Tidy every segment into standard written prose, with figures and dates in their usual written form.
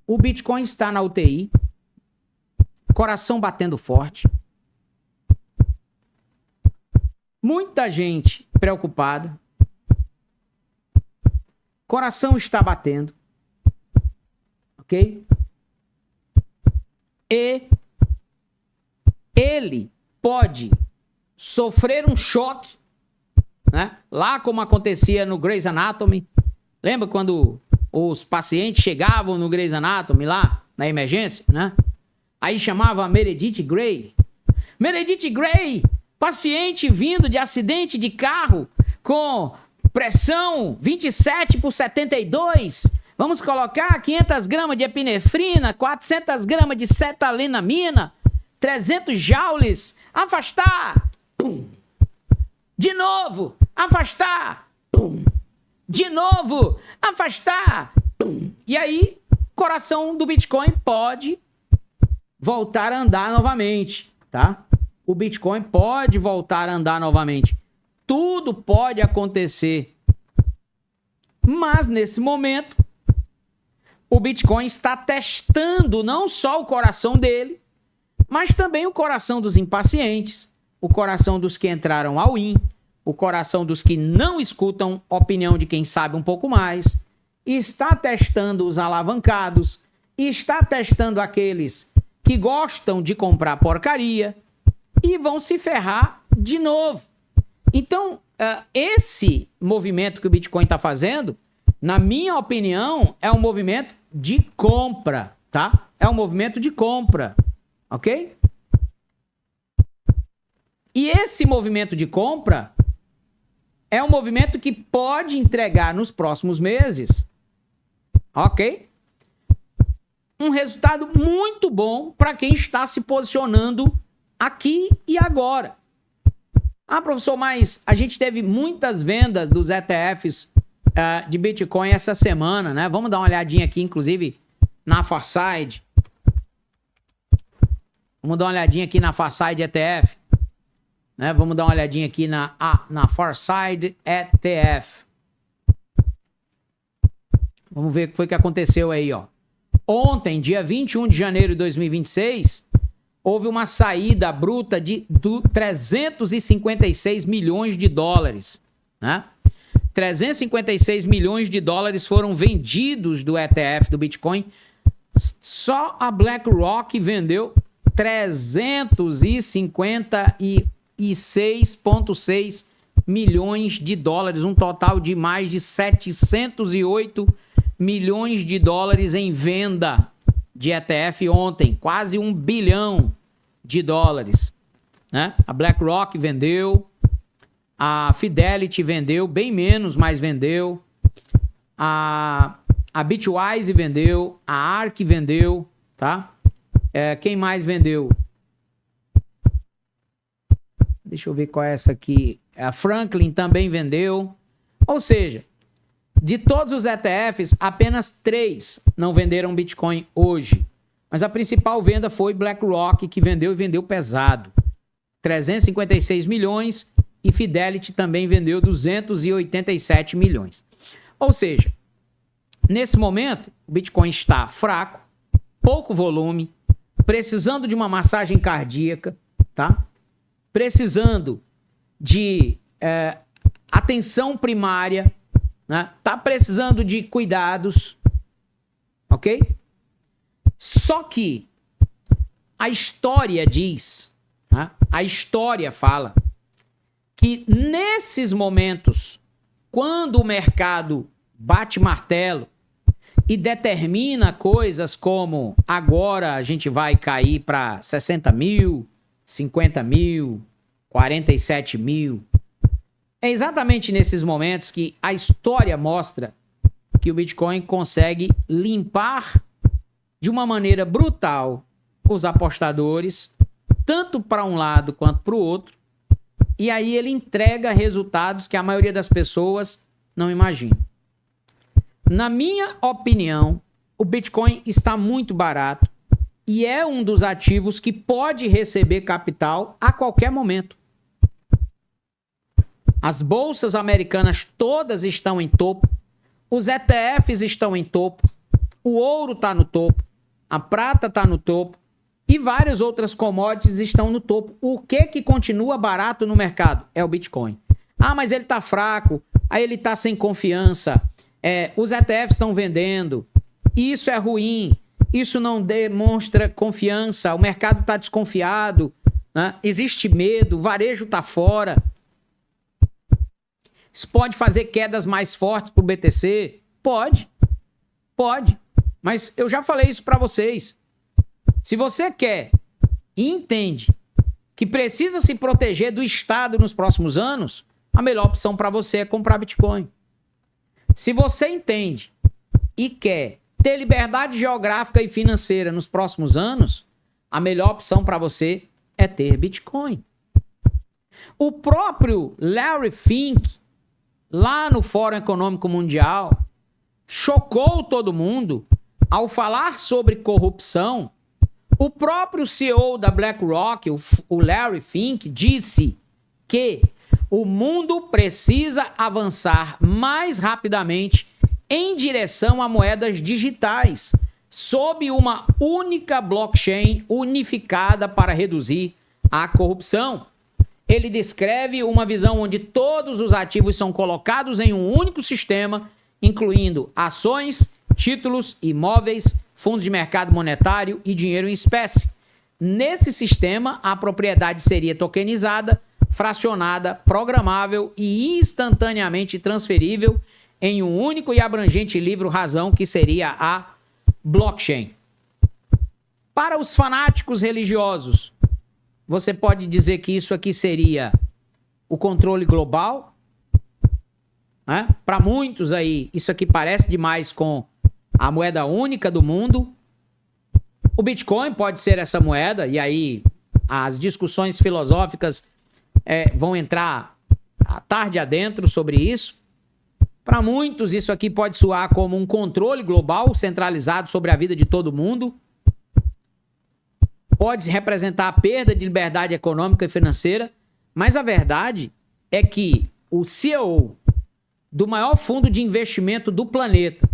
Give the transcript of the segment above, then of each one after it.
O Bitcoin está na UTI, coração batendo forte, muita gente preocupada, coração está batendo, ok? E ele pode sofrer um choque, né? Lá como acontecia no Grey's Anatomy. Lembra quando os pacientes chegavam no Grey's Anatomy lá, na emergência, né? Aí chamava Meredith Grey. Meredith Grey, paciente vindo de acidente de carro com pressão 27/72. Vamos colocar 500 gramas de epinefrina, 400 gramas de cetalinamina, 300 joules. Afastar. Pum. De novo. Afastar. Pum. De novo. Afastar. Pum. E aí, o coração do Bitcoin pode voltar a andar novamente, tá? O Bitcoin pode voltar a andar novamente. Tudo pode acontecer. Mas, nesse momento, o Bitcoin está testando não só o coração dele, mas também o coração dos impacientes, o coração dos que entraram ao IN, o coração dos que não escutam a opinião de quem sabe um pouco mais, e está testando os alavancados, e está testando aqueles que gostam de comprar porcaria e vão se ferrar de novo. Então, esse movimento que o Bitcoin está fazendo, na minha opinião, é um movimento de compra, tá? É um movimento de compra, ok? E esse movimento de compra é um movimento que pode entregar nos próximos meses, ok? Um resultado muito bom para quem está se posicionando aqui e agora. Ah, professor, mas a gente teve muitas vendas dos ETFs de Bitcoin essa semana, né? Vamos dar uma olhadinha aqui, inclusive, na Farside. Vamos dar uma olhadinha aqui na Farside ETF. Né? Vamos dar uma olhadinha aqui na Farside ETF. Vamos ver o que foi que aconteceu aí, ó. Ontem, dia 21 de janeiro de 2026, houve uma saída bruta de 356 milhões de dólares, né? 356 milhões de dólares foram vendidos do ETF do Bitcoin. Só a BlackRock vendeu 356,6 milhões de dólares, um total de mais de 708 milhões de dólares em venda de ETF ontem, quase 1 bilhão de dólares, né? A BlackRock vendeu, a Fidelity vendeu, bem menos, mas vendeu, a Bitwise vendeu, a ARK vendeu, tá? Quem mais vendeu? Deixa eu ver qual é essa aqui. A Franklin também vendeu. Ou seja, de todos os ETFs, apenas 3 não venderam Bitcoin hoje. Mas a principal venda foi BlackRock, que vendeu e vendeu pesado. 356 milhões e Fidelity também vendeu 287 milhões. Ou seja, nesse momento, o Bitcoin está fraco, pouco volume, precisando de uma massagem cardíaca, tá? Precisando de atenção primária, né? Tá precisando de cuidados, ok? Só que a história diz, né? A história fala que nesses momentos, quando o mercado bate martelo e determina coisas como agora a gente vai cair para 60 mil, 50 mil, 47 mil. É exatamente nesses momentos que a história mostra que o Bitcoin consegue limpar de uma maneira brutal os apostadores, tanto para um lado quanto para o outro, e aí ele entrega resultados que a maioria das pessoas não imagina. Na minha opinião, o Bitcoin está muito barato e é um dos ativos que pode receber capital a qualquer momento. As bolsas americanas todas estão em topo, os ETFs estão em topo, O ouro está no topo, a prata está no topo e várias outras commodities estão no topo. O que continua barato no mercado? É o Bitcoin. Ah, mas ele está fraco, aí ele está sem confiança, os ETFs estão vendendo, isso é ruim, isso não demonstra confiança, o mercado está desconfiado, né? Existe medo, o varejo está fora. Isso pode fazer quedas mais fortes para o BTC? Pode. Mas eu já falei isso para vocês. Se você quer e entende que precisa se proteger do Estado nos próximos anos, a melhor opção para você é comprar Bitcoin. Se você entende e quer ter liberdade geográfica e financeira nos próximos anos, a melhor opção para você é ter Bitcoin. O próprio Larry Fink, lá no Fórum Econômico Mundial, chocou todo mundo ao falar sobre corrupção. O próprio CEO da BlackRock, o Larry Fink, disse que o mundo precisa avançar mais rapidamente em direção a moedas digitais, sob uma única blockchain unificada para reduzir a corrupção. Ele descreve uma visão onde todos os ativos são colocados em um único sistema, incluindo ações, títulos, imóveis, fundos de mercado monetário e dinheiro em espécie. Nesse sistema, a propriedade seria tokenizada, fracionada, programável e instantaneamente transferível em um único e abrangente livro-razão que seria a blockchain. Para os fanáticos religiosos, você pode dizer que isso aqui seria o controle global, né? Para muitos aí, isso aqui parece demais com a moeda única do mundo. O Bitcoin pode ser essa moeda, e aí as discussões filosóficas vão entrar à tarde adentro sobre isso. Para muitos, isso aqui pode soar como um controle global centralizado sobre a vida de todo mundo. Pode representar a perda de liberdade econômica e financeira, mas a verdade é que o CEO do maior fundo de investimento do planeta,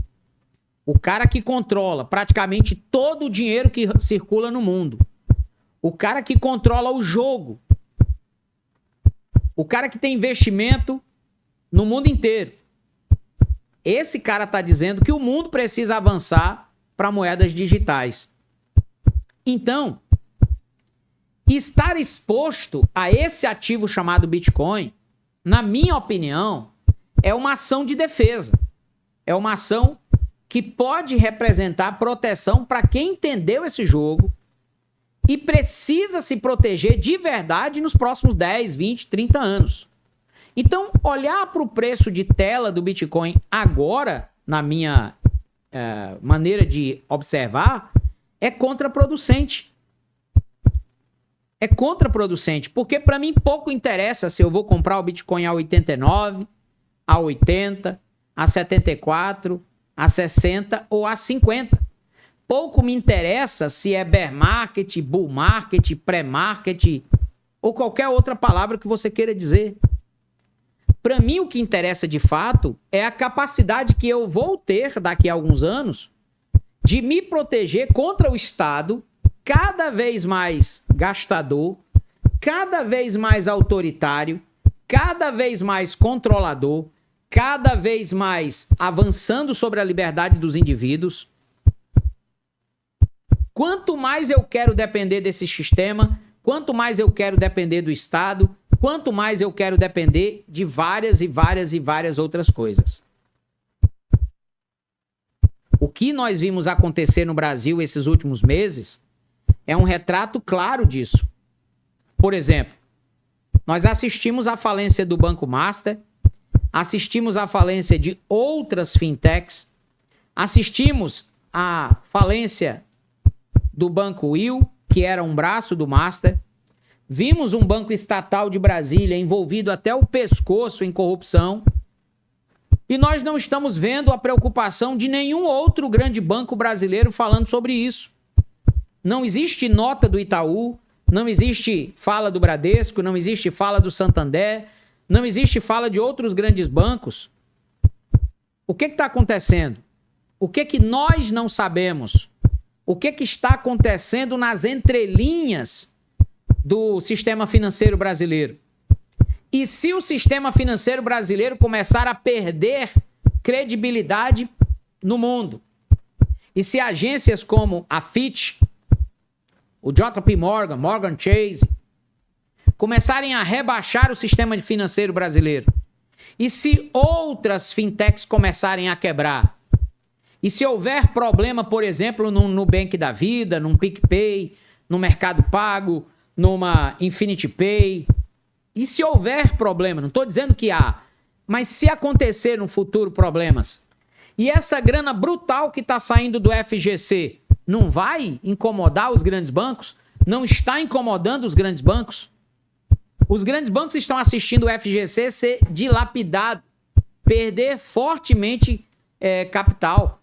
o cara que controla praticamente todo o dinheiro que circula no mundo, o cara que controla o jogo, o cara que tem investimento no mundo inteiro, esse cara está dizendo que o mundo precisa avançar para moedas digitais. Então, estar exposto a esse ativo chamado Bitcoin, na minha opinião, é uma ação de defesa. É uma ação que pode representar proteção para quem entendeu esse jogo e precisa se proteger de verdade nos próximos 10, 20, 30 anos. Então, olhar para o preço de tela do Bitcoin agora, na minha maneira de observar, é contraproducente. É contraproducente, porque para mim pouco interessa se eu vou comprar o Bitcoin a 89, a 80, a 74, a 60 ou a 50. Pouco me interessa se é bear market, bull market, pré-market ou qualquer outra palavra que você queira dizer. Para mim, o que interessa de fato é a capacidade que eu vou ter daqui a alguns anos de me proteger contra o Estado cada vez mais gastador, cada vez mais autoritário, cada vez mais controlador, cada vez mais avançando sobre a liberdade dos indivíduos. Quanto mais eu quero depender desse sistema, quanto mais eu quero depender do Estado, quanto mais eu quero depender de várias outras coisas. O que nós vimos acontecer no Brasil esses últimos meses é um retrato claro disso. Por exemplo, nós assistimos à falência do Banco Master, assistimos à falência de outras fintechs, assistimos à falência do Banco Will, que era um braço do Master, vimos um banco estatal de Brasília envolvido até o pescoço em corrupção, e nós não estamos vendo a preocupação de nenhum outro grande banco brasileiro falando sobre isso. Não existe nota do Itaú, não existe fala do Bradesco, não existe fala do Santander, não existe fala de outros grandes bancos. O que está acontecendo? O que nós não sabemos? O que está acontecendo nas entrelinhas do sistema financeiro brasileiro? E se o sistema financeiro brasileiro começar a perder credibilidade no mundo? E se agências como a Fitch, o JP Morgan, Morgan Chase, começarem a rebaixar o sistema financeiro brasileiro? E se outras fintechs começarem a quebrar? E se houver problema, por exemplo, no Nubank da vida, num PicPay, no Mercado Pago, numa Infinity Pay? E se houver problema? Não estou dizendo que há, mas se acontecer no futuro problemas, e essa grana brutal que está saindo do FGC não vai incomodar os grandes bancos? Não está incomodando os grandes bancos? Os grandes bancos estão assistindo o FGC ser dilapidado, perder fortemente capital.